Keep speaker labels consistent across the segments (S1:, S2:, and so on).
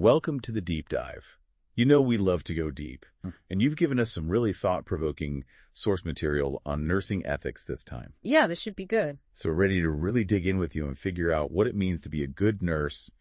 S1: welcome to the deep dive. You know we love to go deep, and you've given us some really thought-provoking source material on nursing ethics this time.
S2: Yeah, this should be good.
S1: So we're ready to really dig in with you and figure out what it means to be a good nurse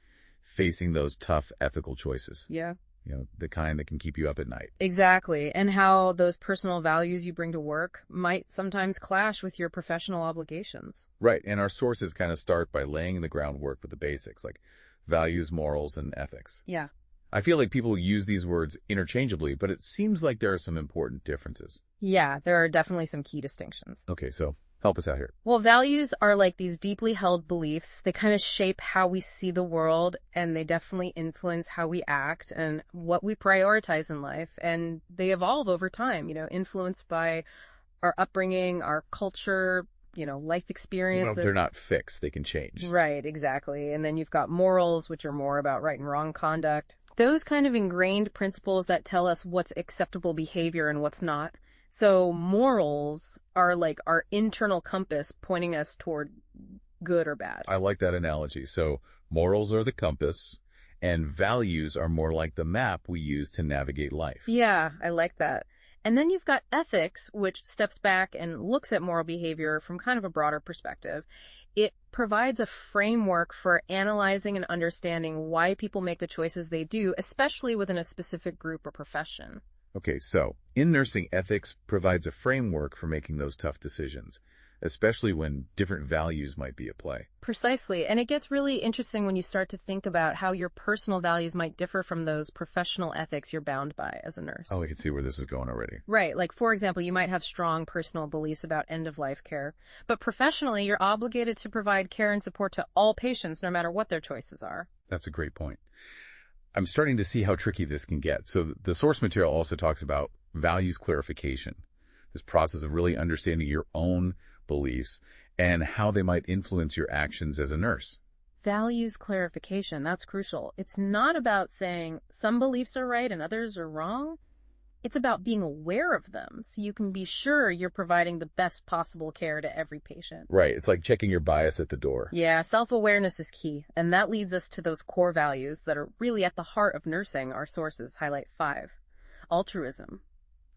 S1: facing those tough ethical choices.
S2: Yeah.
S1: You know, the kind that can keep you up at night.
S2: Exactly. And how those personal values you bring to work might sometimes clash with your professional obligations.
S1: Right, and our sources kind of start by laying the groundwork with the basics, like values, morals, and ethics.
S2: Yeah.
S1: I feel like people use these words interchangeably, but it seems like there are some important differences.
S2: Yeah, there are definitely some key distinctions.
S1: Okay, so help us out here.
S2: Well, values are like these deeply held beliefs. They kind of shape how we see the world, and they definitely influence how we act and what we prioritize in life. And they evolve over time, influenced by our upbringing, our culture, life experience.
S1: Well, they're not fixed. They can change.
S2: Right, exactly. And then you've got morals, which are more about right and wrong conduct. Those kind of ingrained principles that tell us what's acceptable behavior and what's not. So morals are like our internal compass pointing us toward good or bad.
S1: I like that analogy. So morals are the compass, and values are more like the map we use to navigate life.
S2: Yeah, I like that. And then you've got ethics, which steps back and looks at moral behavior from kind of a broader perspective. It provides a framework for analyzing and understanding why people make the choices they do, especially within a specific group or profession.
S1: Okay, so in nursing, ethics provides a framework for making those tough decisions, especially when different values might be at play.
S2: Precisely. And it gets really interesting when you start to think about how your personal values might differ from those professional ethics you're bound by as a nurse.
S1: Oh, I can see where this is going already.
S2: Right. Like, for example, you might have strong personal beliefs about end-of-life care, but professionally, you're obligated to provide care and support to all patients, no matter what their choices are.
S1: That's a great point. I'm starting to see how tricky this can get. So the source material also talks about values clarification, this process of really understanding your own beliefs and how they might influence your actions as a nurse.
S2: Values clarification, that's crucial. It's not about saying some beliefs are right and others are wrong. It's about being aware of them so you can be sure you're providing the best possible care to every patient.
S1: Right. It's like checking your bias at the door.
S2: Yeah, self-awareness is key, and that leads us to those core values that are really at the heart of nursing. Our sources highlight 5. Altruism,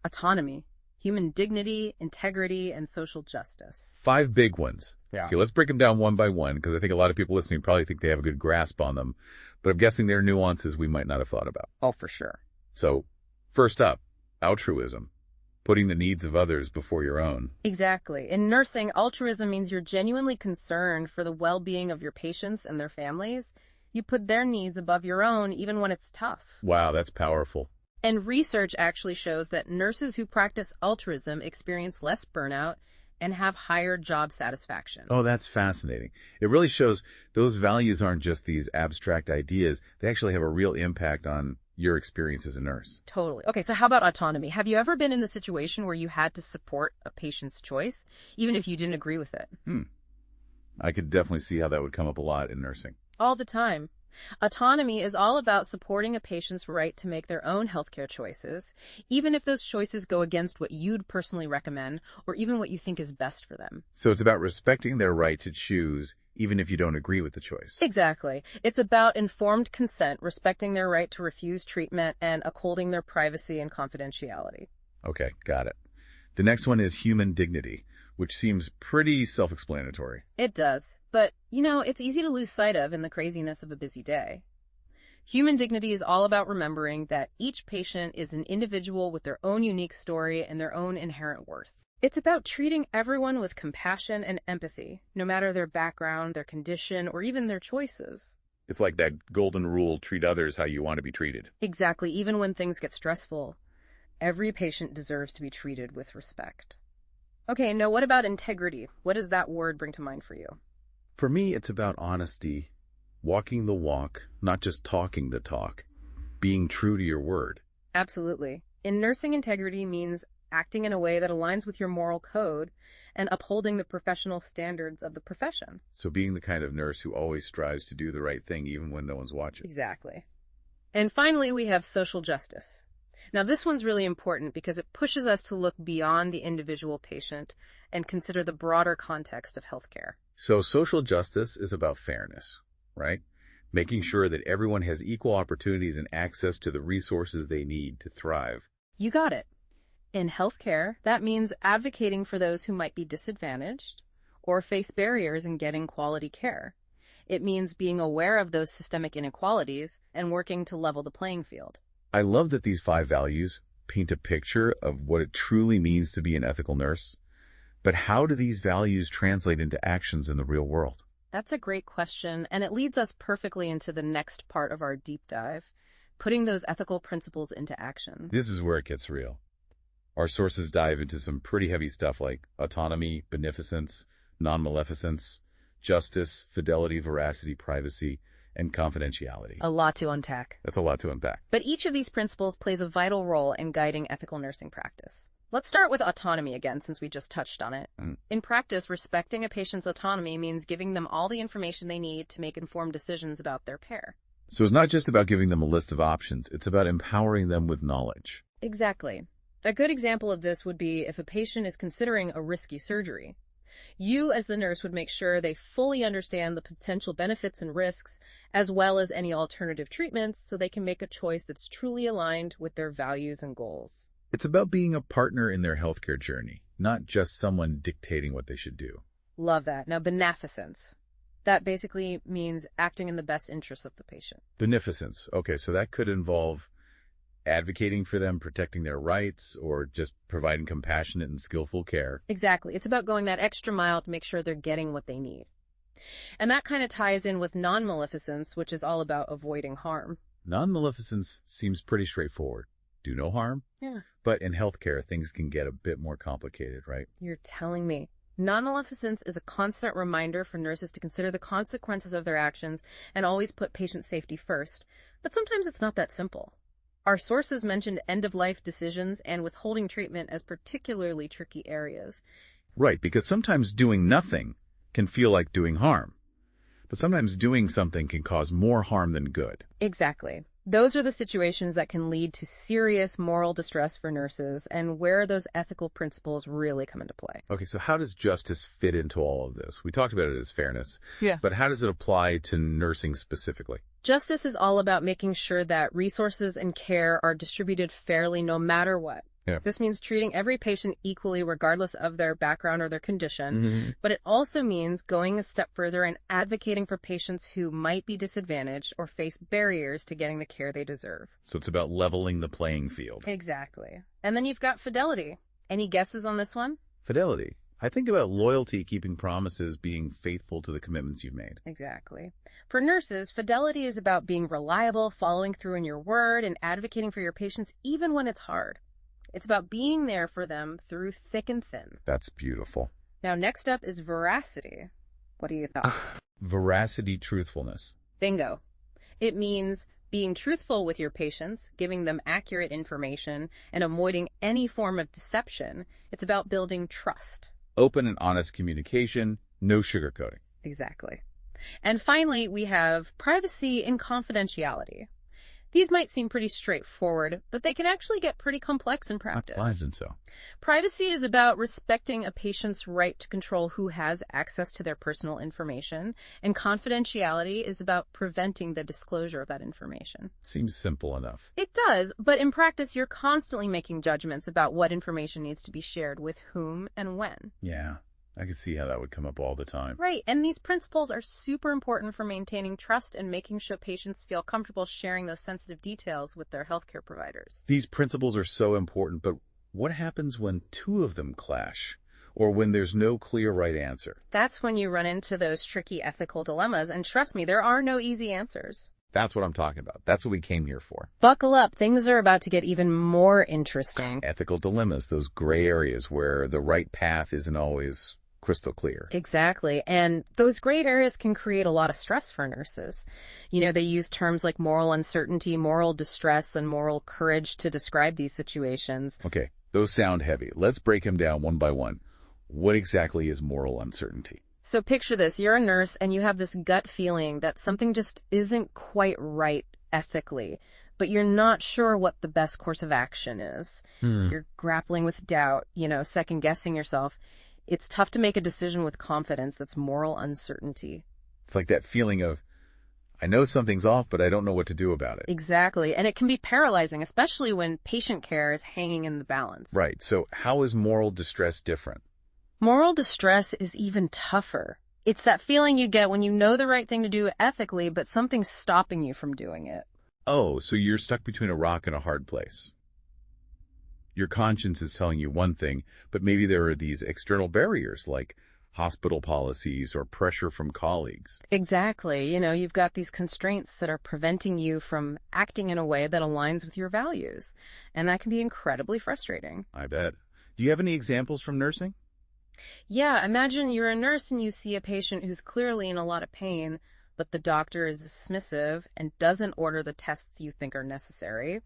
S2: autonomy, human dignity, integrity, and social justice.
S1: 5 big ones.
S2: Yeah.
S1: Okay, let's break them down one by one, because I think a lot of people listening probably think they have a good grasp on them, but I'm guessing there are nuances we might not have thought about.
S2: Oh, for sure.
S1: So, first up, altruism, putting the needs of others before your own.
S2: Exactly. In nursing, altruism means you're genuinely concerned for the well-being of your patients and their families. You put their needs above your own, even when it's tough.
S1: Wow, that's powerful.
S2: And research actually shows that nurses who practice altruism experience less burnout and have higher job satisfaction.
S1: Oh, that's fascinating. It really shows those values aren't just these abstract ideas. They actually have a real impact on your experience as a nurse.
S2: Totally. Okay, so how about autonomy? Have you ever been in the situation where you had to support a patient's choice, even if you didn't agree with it?
S1: I could definitely see how that would come up a lot in nursing.
S2: All the time. Autonomy is all about supporting a patient's right to make their own healthcare choices, even if those choices go against what you'd personally recommend or even what you think is best for them.
S1: So it's about respecting their right to choose, even if you don't agree with the choice.
S2: Exactly. It's about informed consent, respecting their right to refuse treatment, and upholding their privacy and confidentiality.
S1: Okay, got it. The next one is human dignity, which seems pretty self-explanatory.
S2: It does. But, it's easy to lose sight of in the craziness of a busy day. Human dignity is all about remembering that each patient is an individual with their own unique story and their own inherent worth. It's about treating everyone with compassion and empathy, no matter their background, their condition, or even their choices.
S1: It's like that golden rule, treat others how you want to be treated.
S2: Exactly, even when things get stressful. Every patient deserves to be treated with respect. Okay, now what about integrity? What does that word bring to mind for you?
S1: For me, it's about honesty, walking the walk, not just talking the talk, being true to your word.
S2: Absolutely. In nursing, integrity means acting in a way that aligns with your moral code and upholding the professional standards of the profession.
S1: So being the kind of nurse who always strives to do the right thing even when no one's watching.
S2: Exactly. And finally, we have social justice. Now, this one's really important because it pushes us to look beyond the individual patient and consider the broader context of healthcare.
S1: So social justice is about fairness, right? making sure that everyone has equal opportunities and access to the resources they need to thrive.
S2: You got it. In healthcare, that means advocating for those who might be disadvantaged or face barriers in getting quality care. It means being aware of those systemic inequalities and working to level the playing field.
S1: I love that these 5 values paint a picture of what it truly means to be an ethical nurse. But how do these values translate into actions in the real world?
S2: That's a great question, and it leads us perfectly into the next part of our deep dive, putting those ethical principles into action.
S1: This is where it gets real. Our sources dive into some pretty heavy stuff like autonomy, beneficence, non-maleficence, justice, fidelity, veracity, privacy, and confidentiality.
S2: A lot to unpack.
S1: That's a lot to unpack.
S2: But each of these principles plays a vital role in guiding ethical nursing practice. Let's start with autonomy again, since we just touched on it. In practice, respecting a patient's autonomy means giving them all the information they need to make informed decisions about their care.
S1: So it's not just about giving them a list of options, it's about empowering them with knowledge.
S2: Exactly. A good example of this would be if a patient is considering a risky surgery. You, as the nurse, would make sure they fully understand the potential benefits and risks, as well as any alternative treatments, so they can make a choice that's truly aligned with their values and goals.
S1: It's about being a partner in their healthcare journey, not just someone dictating what they should do.
S2: Love that. Now, beneficence. That basically means acting in the best interests of the patient.
S1: Beneficence. Okay, so that could involve advocating for them, protecting their rights, or just providing compassionate and skillful care.
S2: Exactly. It's about going that extra mile to make sure they're getting what they need. And that kind of ties in with non-maleficence, which is all about avoiding harm.
S1: Non-maleficence seems pretty straightforward. Do no harm?
S2: Yeah.
S1: But in healthcare, things can get a bit more complicated, right?
S2: You're telling me. Non-maleficence is a constant reminder for nurses to consider the consequences of their actions and always put patient safety first. But sometimes it's not that simple. Our sources mentioned end-of-life decisions and withholding treatment as particularly tricky areas.
S1: Right, because sometimes doing nothing can feel like doing harm. But sometimes doing something can cause more harm than good.
S2: Exactly. Those are the situations that can lead to serious moral distress for nurses and where those ethical principles really come into play.
S1: Okay, so how does justice fit into all of this? We talked about it as fairness.
S2: Yeah.
S1: But how does it apply to nursing specifically?
S2: Justice is all about making sure that resources and care are distributed fairly no matter what.
S1: Yeah.
S2: This means treating every patient equally regardless of their background or their condition, but it also means going a step further and advocating for patients who might be disadvantaged or face barriers to getting the care they deserve.
S1: So it's about leveling the playing field.
S2: Exactly. And then you've got fidelity. Any guesses on this one?
S1: Fidelity. I think about loyalty, keeping promises, being faithful to the commitments you've made.
S2: Exactly. For nurses, fidelity is about being reliable, following through in your word, and advocating for your patients even when it's hard. It's about being there for them through thick and thin.
S1: That's beautiful.
S2: Now, next up is veracity. What do you think?
S1: Veracity, truthfulness.
S2: Bingo. It means being truthful with your patients, giving them accurate information, and avoiding any form of deception. It's about building trust.
S1: Open and honest communication, no sugarcoating.
S2: Exactly. And finally, we have privacy and confidentiality. These might seem pretty straightforward, but they can actually get pretty complex in practice.
S1: Why isn't so?
S2: Privacy is about respecting a patient's right to control who has access to their personal information, and confidentiality is about preventing the disclosure of that information.
S1: Seems simple enough.
S2: It does, but in practice, you're constantly making judgments about what information needs to be shared with whom and when.
S1: Yeah, I can see how that would come up all the time.
S2: Right, and these principles are super important for maintaining trust and making sure patients feel comfortable sharing those sensitive details with their healthcare providers.
S1: These principles are so important, but what happens when two of them clash? Or when there's no clear right answer?
S2: That's when you run into those tricky ethical dilemmas, and trust me, there are no easy answers.
S1: That's what I'm talking about. That's what we came here for.
S2: Buckle up, things are about to get even more interesting.
S1: Ethical dilemmas, those gray areas where the right path isn't always crystal clear.
S2: Exactly. And those gray areas can create a lot of stress for nurses. You know, they use terms like moral uncertainty, moral distress, and moral courage to describe these situations.
S1: Okay, those sound heavy. Let's break them down one by one. What exactly is moral uncertainty?
S2: So picture this. You're a nurse and you have this gut feeling that something just isn't quite right ethically, but you're not sure what the best course of action is. You're grappling with doubt, second-guessing yourself. It's tough to make a decision with confidence. That's moral uncertainty.
S1: It's like that feeling of, I know something's off, but I don't know what to do about it.
S2: Exactly. And it can be paralyzing, especially when patient care is hanging in the balance.
S1: Right. So how is moral distress different?
S2: Moral distress is even tougher. It's that feeling you get when you know the right thing to do ethically, but something's stopping you from doing it.
S1: Oh, so you're stuck between a rock and a hard place. Your conscience is telling you one thing, but maybe there are these external barriers like hospital policies or pressure from colleagues.
S2: Exactly. You've got these constraints that are preventing you from acting in a way that aligns with your values. And that can be incredibly frustrating.
S1: I bet. Do you have any examples from nursing?
S2: Yeah, imagine you're a nurse and you see a patient who's clearly in a lot of pain, but the doctor is dismissive and doesn't order the tests you think are necessary.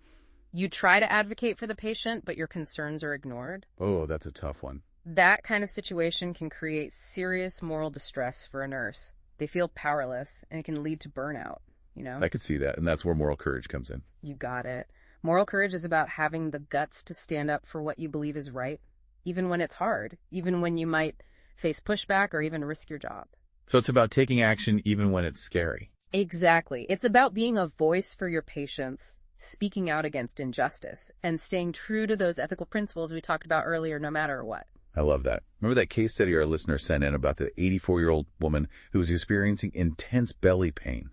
S2: You try to advocate for the patient, but your concerns are ignored.
S1: Oh, that's a tough one.
S2: That kind of situation can create serious moral distress for a nurse. They feel powerless, and it can lead to burnout,
S1: I could see that, and that's where moral courage comes in.
S2: You got it. Moral courage is about having the guts to stand up for what you believe is right, even when it's hard, even when you might face pushback or even risk your job.
S1: So it's about taking action even when it's scary.
S2: Exactly. It's about being a voice for your patients, speaking out against injustice, and staying true to those ethical principles we talked about earlier, no matter what.
S1: I love that. Remember that case study our listener sent in about the 84-year-old woman who was experiencing intense belly pain?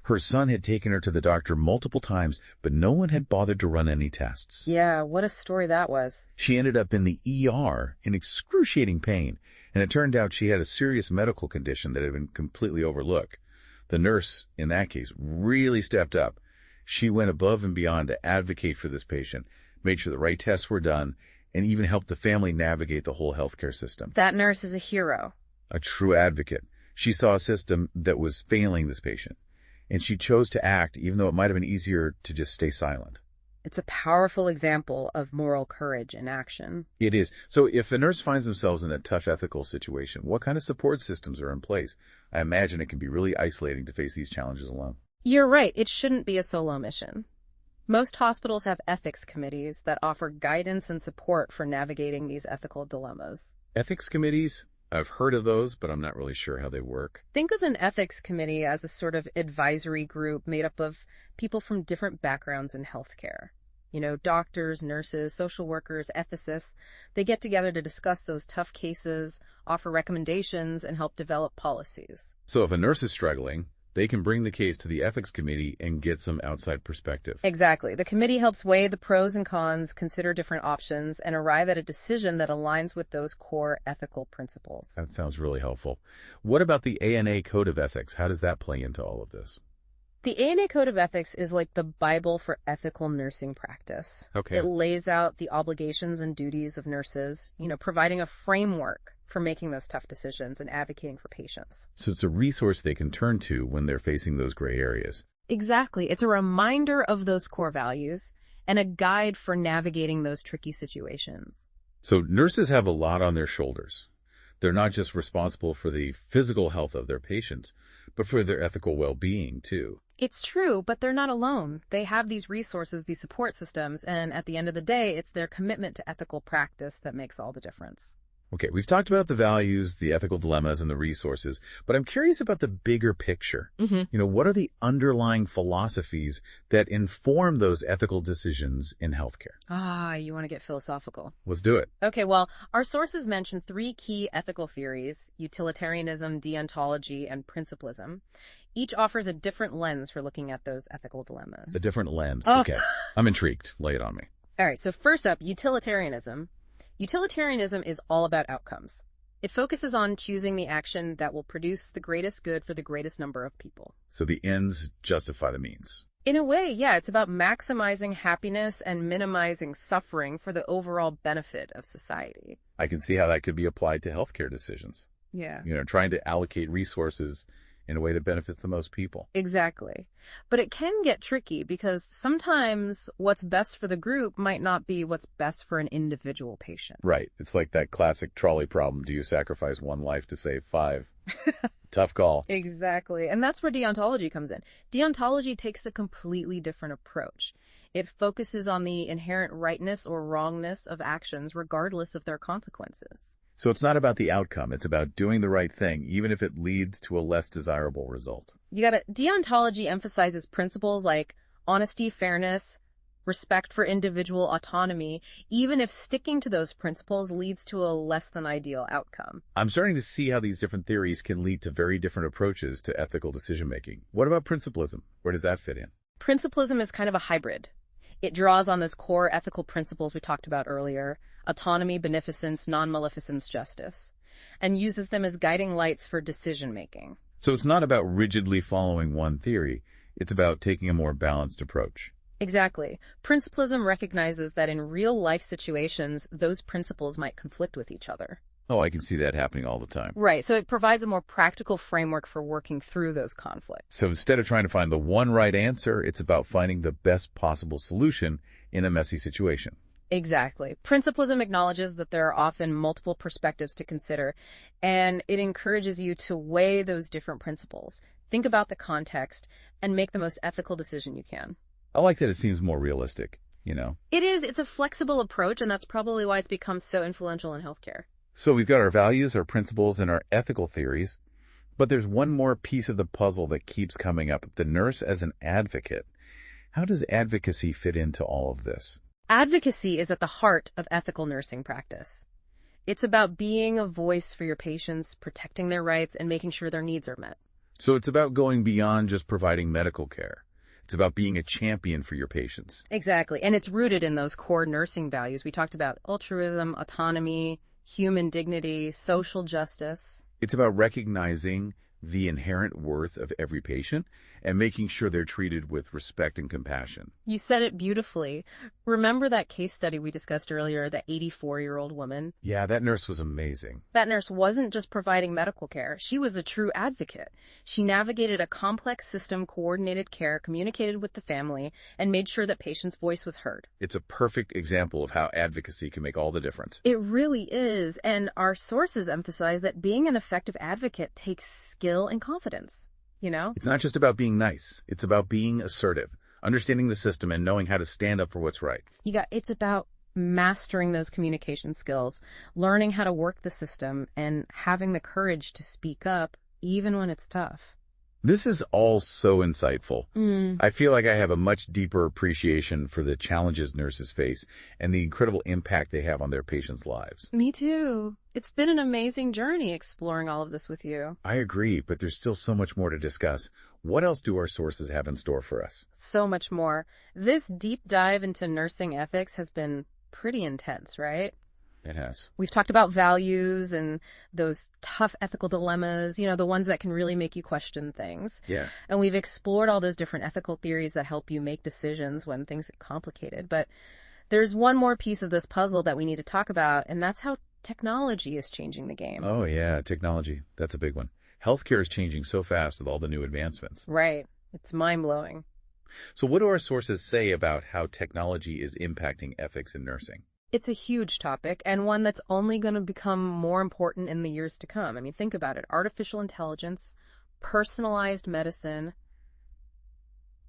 S1: Her son had taken her to the doctor multiple times, but no one had bothered to run any tests.
S2: Yeah, what a story that was.
S1: She ended up in the ER in excruciating pain, and it turned out she had a serious medical condition that had been completely overlooked. The nurse, in that case, really stepped up. She went above and beyond to advocate for this patient, made sure the right tests were done, and even helped the family navigate the whole healthcare system.
S2: That nurse is a hero.
S1: A true advocate. She saw a system that was failing this patient, and she chose to act even though it might have been easier to just stay silent.
S2: It's a powerful example of moral courage in action.
S1: It is. So if a nurse finds themselves in a tough ethical situation, what kind of support systems are in place? I imagine it can be really isolating to face these challenges alone.
S2: You're right. It shouldn't be a solo mission. Most hospitals have ethics committees that offer guidance and support for navigating these ethical dilemmas.
S1: Ethics committees? I've heard of those, but I'm not really sure how they work.
S2: Think of an ethics committee as a sort of advisory group made up of people from different backgrounds in healthcare. Doctors, nurses, social workers, ethicists. They get together to discuss those tough cases, offer recommendations, and help develop policies.
S1: So if a nurse is struggling, they can bring the case to the ethics committee and get some outside perspective.
S2: Exactly. The committee helps weigh the pros and cons, consider different options, and arrive at a decision that aligns with those core ethical principles.
S1: That sounds really helpful. What about the ANA Code of Ethics? How does that play into all of this?
S2: The ANA Code of Ethics is like the Bible for ethical nursing practice.
S1: Okay.
S2: It lays out the obligations and duties of nurses, providing a framework for making those tough decisions and advocating for patients.
S1: So it's a resource they can turn to when they're facing those gray areas.
S2: Exactly. It's a reminder of those core values and a guide for navigating those tricky situations.
S1: So nurses have a lot on their shoulders. They're not just responsible for the physical health of their patients, but for their ethical well-being, too.
S2: It's true, but they're not alone. They have these resources, these support systems, and at the end of the day, it's their commitment to ethical practice that makes all the difference.
S1: Okay, we've talked about the values, the ethical dilemmas, and the resources, but I'm curious about the bigger picture. What are the underlying philosophies that inform those ethical decisions in healthcare?
S2: You want to get philosophical.
S1: Let's do it.
S2: Okay, well, our sources mention 3 key ethical theories: utilitarianism, deontology, and principlism. Each offers a different lens for looking at those ethical dilemmas.
S1: A different lens.
S2: Oh.
S1: Okay, I'm intrigued. Lay it on me.
S2: All right, so first up, utilitarianism. Utilitarianism is all about outcomes. It focuses on choosing the action that will produce the greatest good for the greatest number of people.
S1: So the ends justify the means.
S2: In a way, yeah, it's about maximizing happiness and minimizing suffering for the overall benefit of society.
S1: I can see how that could be applied to healthcare decisions.
S2: Yeah.
S1: Trying to allocate resources in a way that benefits the most people.
S2: Exactly. But it can get tricky because sometimes what's best for the group might not be what's best for an individual patient.
S1: Right. It's like that classic trolley problem. Do you sacrifice one life to save 5? Tough call.
S2: Exactly. And that's where deontology comes in. Deontology takes a completely different approach. It focuses on the inherent rightness or wrongness of actions regardless of their consequences.
S1: So it's not about the outcome. It's about doing the right thing, even if it leads to a less desirable result.
S2: Deontology emphasizes principles like honesty, fairness, respect for individual autonomy, even if sticking to those principles leads to a less than ideal outcome.
S1: I'm starting to see how these different theories can lead to very different approaches to ethical decision-making. What about principlism? Where does that fit in?
S2: Principlism is kind of a hybrid. It draws on those core ethical principles we talked about earlier, autonomy, beneficence, non-maleficence, justice, and uses them as guiding lights for decision-making.
S1: So it's not about rigidly following one theory. It's about taking a more balanced approach.
S2: Exactly. Principlism recognizes that in real-life situations, those principles might conflict with each other.
S1: Oh, I can see that happening all the time.
S2: Right, so it provides a more practical framework for working through those conflicts.
S1: So instead of trying to find the one right answer, it's about finding the best possible solution in a messy situation.
S2: Exactly. Principlism acknowledges that there are often multiple perspectives to consider, and it encourages you to weigh those different principles, think about the context, and make the most ethical decision you can.
S1: I like that it seems more realistic, you know?
S2: It is. It's a flexible approach, and that's probably why it's become so influential in healthcare.
S1: So we've got our values, our principles, and our ethical theories, but there's one more piece of the puzzle that keeps coming up, the nurse as an advocate. How does advocacy fit into all of this?
S2: Advocacy is at the heart of ethical nursing practice. It's about being a voice for your patients, protecting their rights, and making sure their needs are met.
S1: So it's about going beyond just providing medical care. It's about being a champion for your patients.
S2: Exactly, and it's rooted in those core nursing values. We talked about altruism, autonomy, human dignity, social justice.
S1: It's about recognizing the inherent worth of every patient and making sure they're treated with respect and compassion.
S2: You said it beautifully. Remember that case study we discussed earlier, the 84-year-old woman?
S1: Yeah, that nurse was amazing.
S2: That nurse wasn't just providing medical care. She was a true advocate. She navigated a complex system, coordinated care, communicated with the family, and made sure that patients' voice was heard.
S1: It's a perfect example of how advocacy can make all the difference.
S2: It really is, and our sources emphasize that being an effective advocate takes skill and confidence. You know?
S1: It's not just about being nice. It's about being assertive, understanding the system, and knowing how to stand up for what's right.
S2: It's about mastering those communication skills, learning how to work the system, and having the courage to speak up even when it's tough.
S1: This is all so insightful. I feel like I have a much deeper appreciation for the challenges nurses face and the incredible impact they have on their patients' lives.
S2: Me too. It's been an amazing journey exploring all of this with you.
S1: I agree, but there's still so much more to discuss. What else do our sources have in store for us?
S2: So much more. This deep dive into nursing ethics has been pretty intense, right?
S1: It has.
S2: We've talked about values and those tough ethical dilemmas, the ones that can really make you question things.
S1: Yeah.
S2: And we've explored all those different ethical theories that help you make decisions when things get complicated. But there's one more piece of this puzzle that we need to talk about, and that's how technology is changing the game.
S1: Oh, yeah, technology. That's a big one. Healthcare is changing so fast with all the new advancements.
S2: Right. It's mind-blowing.
S1: So what do our sources say about how technology is impacting ethics in nursing?
S2: It's a huge topic, and one that's only going to become more important in the years to come. I mean, think about it. Artificial intelligence, personalized medicine,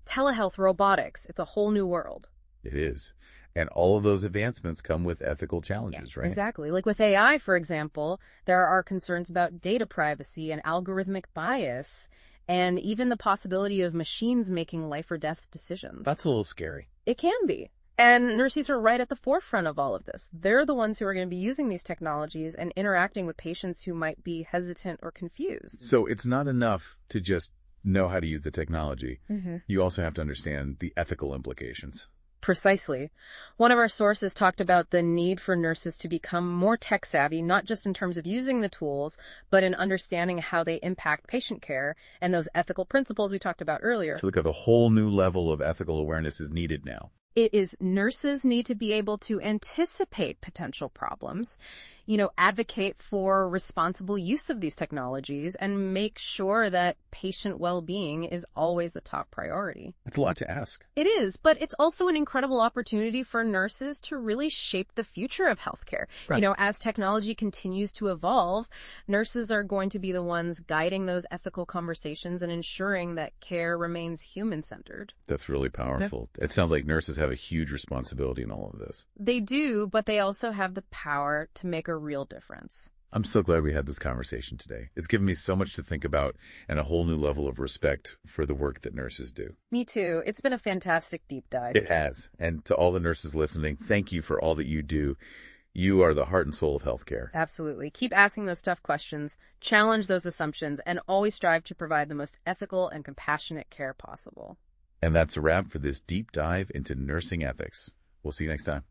S2: telehealth, robotics. It's a whole new world.
S1: It is. And all of those advancements come with ethical challenges, right?
S2: Exactly. Like with AI, for example, there are concerns about data privacy and algorithmic bias, and even the possibility of machines making life or death decisions.
S1: That's a little scary.
S2: It can be. And nurses are right at the forefront of all of this. They're the ones who are going to be using these technologies and interacting with patients who might be hesitant or confused.
S1: So it's not enough to just know how to use the technology. You also have to understand the ethical implications.
S2: Precisely. One of our sources talked about the need for nurses to become more tech savvy, not just in terms of using the tools, but in understanding how they impact patient care and those ethical principles we talked about earlier.
S1: So look, a whole new level of ethical awareness is needed now.
S2: It is nurses need to be able to anticipate potential problems, advocate for responsible use of these technologies, and make sure that patient well-being is always the top priority.
S1: That's a lot to ask.
S2: It is, but it's also an incredible opportunity for nurses to really shape the future of healthcare.
S1: Right.
S2: As technology continues to evolve, nurses are going to be the ones guiding those ethical conversations and ensuring that care remains human-centered.
S1: That's really powerful. It sounds like nurses have a huge responsibility in all of this.
S2: They do, but they also have the power to make a real difference.
S1: I'm so glad we had this conversation today. It's given me so much to think about and a whole new level of respect for the work that nurses do.
S2: Me too. It's been a fantastic deep dive.
S1: It has. And to all the nurses listening, thank you for all that you do. You are the heart and soul of healthcare.
S2: Absolutely. Keep asking those tough questions, challenge those assumptions, and always strive to provide the most ethical and compassionate care possible.
S1: And that's a wrap for this deep dive into nursing ethics. We'll see you next time.